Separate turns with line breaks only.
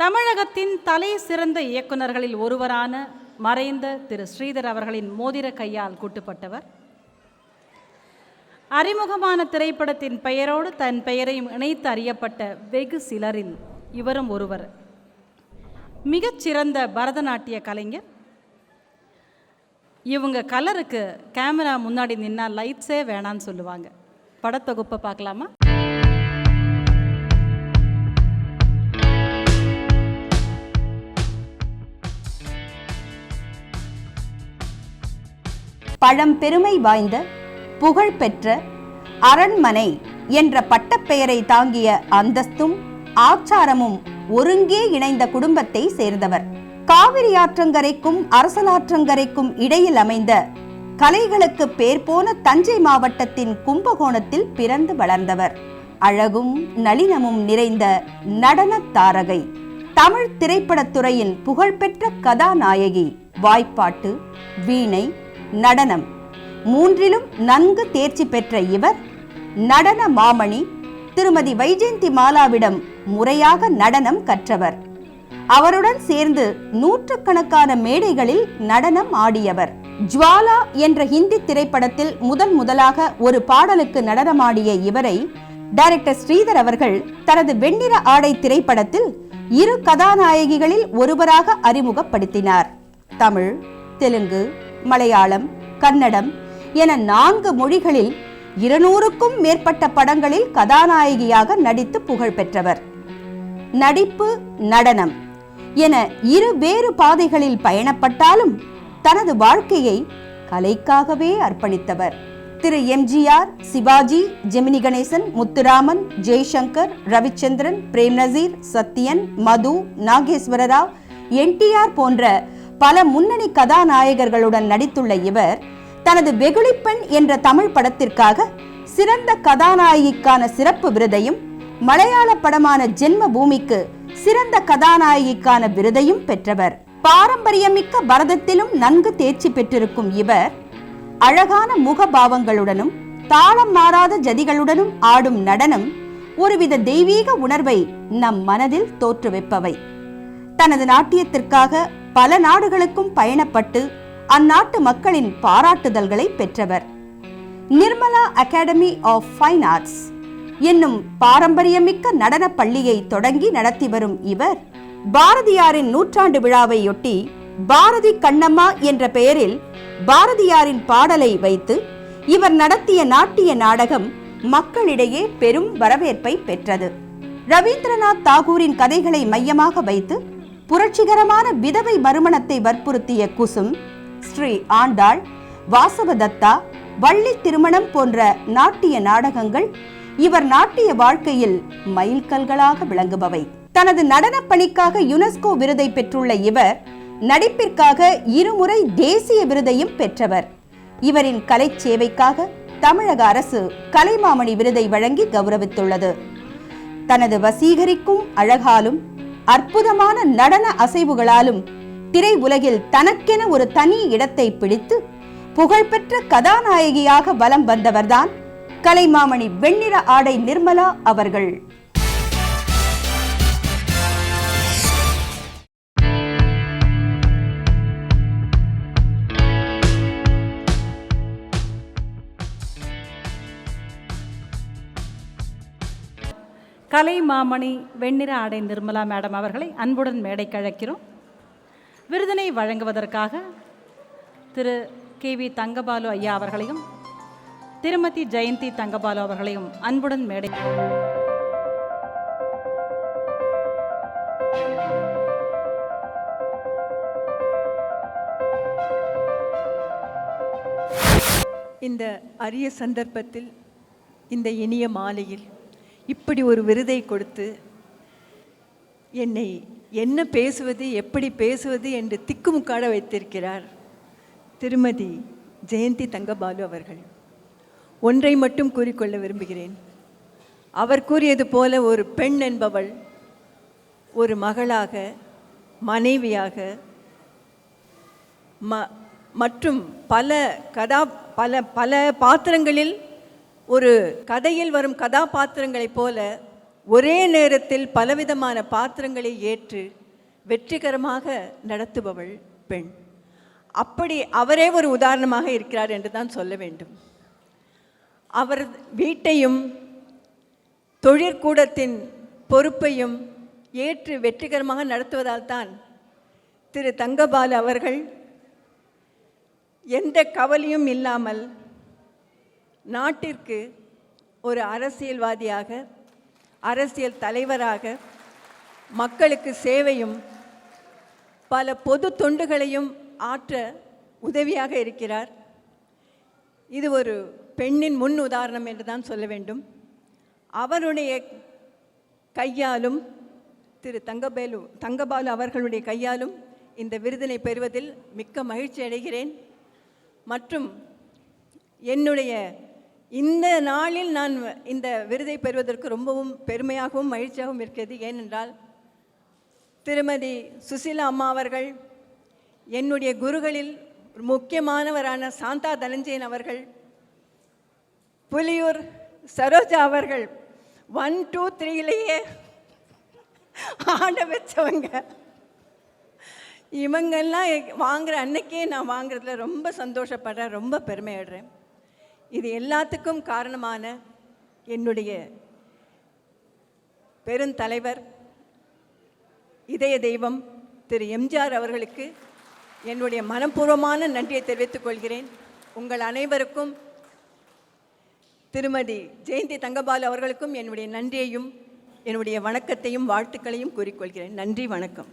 தமிழகத்தின் தலை சிறந்த இயக்குநர்களில் ஒருவரான மறைந்த திரு ஸ்ரீதர் அவர்களின் மோதிர கையால் கூட்டப்பட்டவர். அறிமுகமான திரைப்படத்தின் பெயரோடு தன் பெயரையும் இணைத்து அறியப்பட்ட வெகு சிலரில் இவரும் ஒருவர். மிகச்சிறந்த பரதநாட்டிய கலைஞர். இவங்க கலருக்கு கேமரா முன்னாடி நின்னா லைட்ஸே வேணான்னு சொல்லுவாங்க. படத்தொகுப்பை பார்க்கலாமா?
பழம்பெருமை வாய்ந்த புகழ்பெற்ற அரண்மனை என்ற பட்டப்பெயரை தாங்கிய அந்தஸ்தும் ஆச்சாரமும் ஒருங்கே இணைந்த குடும்பத்தை சேர்ந்தவர். காவிரி ஆற்றங்கரைக்கும் அரசலாற்றங்கரைக்கும் இடையில் அமைந்த கலைகளுக்கு பேர் போன தஞ்சை மாவட்டத்தின் கும்பகோணத்தில் பிறந்து வளர்ந்தவர். அழகும் நளினமும் நிறைந்த நடன தாரகை, தமிழ் திரைப்படத்துறையின் புகழ்பெற்ற கதாநாயகி. வாய்ப்பாட்டு, வீணை, நடனம் மூன்றிலும் நன்கு தேர்ச்சி பெற்ற இவர் நடன மாமணி திருமதி வைஜெயந்தி மாலாவிடம் முறையாக நடனம் கற்றவர். அவருடன் சேர்ந்து நூற்றுக்கணக்கான மேடைகளில் நடனம் ஆடியவர். ஜுவாலா என்ற ஹிந்தி திரைப்படத்தில் முதலாக ஒரு பாடலுக்கு நடனமாடிய இவரை டைரக்டர் ஸ்ரீதர் அவர்கள் தனது வெண்ணிற ஆடை திரைப்படத்தில் இரு கதாநாயகிகளில் ஒருவராக அறிமுகப்படுத்தினார். தமிழ், தெலுங்கு, மலையாளம், கன்னடம் என 4 மொழிகளில் 200க்கும் மேற்பட்ட படங்களில் கதாநாயகியாக நடித்து புகழ் பெற்றவர். நடிப்பு, நடனம் என இரு வேறு பாதைகளில் பயணப்பட்டாலும் தனது வாழ்க்கையை கலைக்காகவே அர்ப்பணித்தவர். திரு எம்ஜிஆர், சிவாஜி, ஜெமினி கணேசன், முத்துராமன், ஜெய்சங்கர், ரவிச்சந்திரன், பிரேம் நசீர், சத்யன், மது, நாகேஸ்வர ராவ், என்டிஆர் போன்ற பல முன்னணி கதாநாயகர்களுடன் நடித்துள்ள இவர் தனது வெகுளிப்பெண் என்ற தமிழ் படத்திற்காக சிறந்த கதாநாயகிக்கான சிறப்பு விருதையும், மலையாள படமான ஜென்ம பூமிக்கு சிறந்த கதாநாயகிக்கான விருதையும் பெற்றவர். பாரம்பரியமிக்க பரதத்திலும் நன்கு தேர்ச்சி பெற்றிருக்கும் இவர் அழகான முகபாவங்களுடனும் தாளம் மாறாத ஜதிகளுடனும் ஆடும் நடனம் ஒருவித தெய்வீக உணர்வை நம் மனதில் தோற்றுவிப்பவை. தனது நாட்டியத்திற்காக பல நாடுகளுக்கும் பயணப்பட்டு அந்நாட்டு மக்களின் பாராட்டுதல்களை பெற்றவர். Nirmala academy of fine arts என்னும் பாரம்பரியமிக்க நடன பள்ளியை தொடங்கி நடத்தி வரும் இவர் பாரதியாரின் 100ஆண்டு விழாவையொட்டி பாரதி கண்ணம்மா என்ற பெயரில் பாரதியாரின் பாடலை வைத்து இவர் நடத்திய நாட்டிய நாடகம் மக்களிடையே பெரும் வரவேற்பை பெற்றது. ரவீந்திரநாத் தாகூரின் கதைகளை மையமாக வைத்து புரட்சிகரமான விதவை மறுமணத்தை வற்புறுத்திய குசும், ஸ்ரீ ஆண்டாள், வாசவதத்தா, வள்ளி திருமணம் போன்ற நாட்டிய நாடகங்கள் இவர் நாட்டிய வாழ்க்கையில் மைல்கல்களாக விளங்குபவை. தனது நடன பணிக்காக யுனெஸ்கோ விருதை பெற்றுள்ள இவர் நடிப்பிற்காக 2 முறை தேசிய விருதையும் பெற்றவர். இவரின் கலை சேவைக்காக தமிழக அரசு கலைமாமணி விருதை வழங்கி கௌரவித்துள்ளது. தனது வசீகரிக்கும் அழகாலும் அற்புதமான நடன அசைவுகளாலும் திரை உலகில் தனக்கென ஒரு தனி இடத்தை பிடித்து புகழ்பெற்ற கதாநாயகியாக வலம் வந்தவர்தான் கலைமாமணி வெண்ணிற ஆடை நிர்மலா அவர்கள்.
கலைமாமணி வெண்ணிற ஆடை நிர்மலா மேடம் அவர்களை அன்புடன் மேடைக்கு அழைக்கிறோம். விருதினை வழங்குவதற்காக திரு KV தங்கபாலு ஐயா அவர்களையும் திருமதி ஜெயந்தி தங்கபாலு அவர்களையும் அன்புடன் மேடை.
இந்த அரிய சந்தர்ப்பத்தில், இந்த இனிய மாலையில் இப்படி ஒரு விருதை கொடுத்து என்னை என்ன பேசுவது, எப்படி பேசுவது என்று திக்குமுக்காட வைத்திருக்கிறார் திருமதி ஜெயந்தி தங்கபாலு அவர்கள். ஒன்றை மட்டும் கூறிக்கொள்ள விரும்புகிறேன். அவர் கூறியது போல ஒரு பெண் என்பவள் ஒரு மகளாக, மனைவியாக மற்றும் பல பாத்திரங்களில், ஒரு கதையில் வரும் கதாபாத்திரங்களைப் போல ஒரே நேரத்தில் பலவிதமான பாத்திரங்களை ஏற்று வெற்றிகரமாக நடத்துபவள் பெண். அப்படி அவரே ஒரு உதாரணமாக இருக்கிறார் என்று தான் சொல்ல வேண்டும். அவர் வீட்டையும் தொழிற்கூடத்தின் பொறுப்பையும் ஏற்று வெற்றிகரமாக நடத்துவதால் தான் திரு தங்கபாலு அவர்கள் எந்த கவலையும் இல்லாமல் நாட்டிற்கு ஒரு அரசியல்வாதியாக, அரசியல் தலைவராக, மக்களுக்கு சேவையும் பல பொது தொண்டுகளையும் ஆற்ற உதவியாக இருக்கிறார். இது ஒரு பெண்ணின் முன் உதாரணம் என்று தான் சொல்ல வேண்டும். அவருடைய கையாலும், திரு தங்கபாலு அவர்களுடைய கையாலும் இந்த விருதினை பெறுவதில் மிக்க மகிழ்ச்சி அடைகிறேன். மற்றும் என்னுடைய இந்த நாளில் நான் இந்த விருதை பெறுவதற்கு ரொம்பவும் பெருமையாகவும் மகிழ்ச்சியாகவும் இருக்கிறது. ஏனென்றால் திருமதி சுசீலா அம்மா அவர்கள், என்னுடைய குருகளில் முக்கியமானவரான சாந்தா தனஞ்சயன் அவர்கள், புலியூர் சரோஜா அவர்கள் 1, 2, 3லேயே ஆட வச்சவங்க. இவங்கெல்லாம் வாங்குகிற அன்னைக்கே நான் வாங்குறதுல ரொம்ப சந்தோஷப்படுறேன், ரொம்ப பெருமையாடுறேன். இது எல்லாத்துக்கும் காரணமான என்னுடைய பெருந்தலைவர், இதய தெய்வம் திரு எம்ஜிஆர் அவர்களுக்கு என்னுடைய மனப்பூர்வமான நன்றியை தெரிவித்துக் கொள்கிறேன். உங்கள் அனைவருக்கும், திருமதி ஜெயந்தி தங்கபாலு அவர்களுக்கும் என்னுடைய நன்றியையும் என்னுடைய வணக்கத்தையும் வாழ்த்துக்களையும் கூறிக்கொள்கிறேன். நன்றி, வணக்கம்.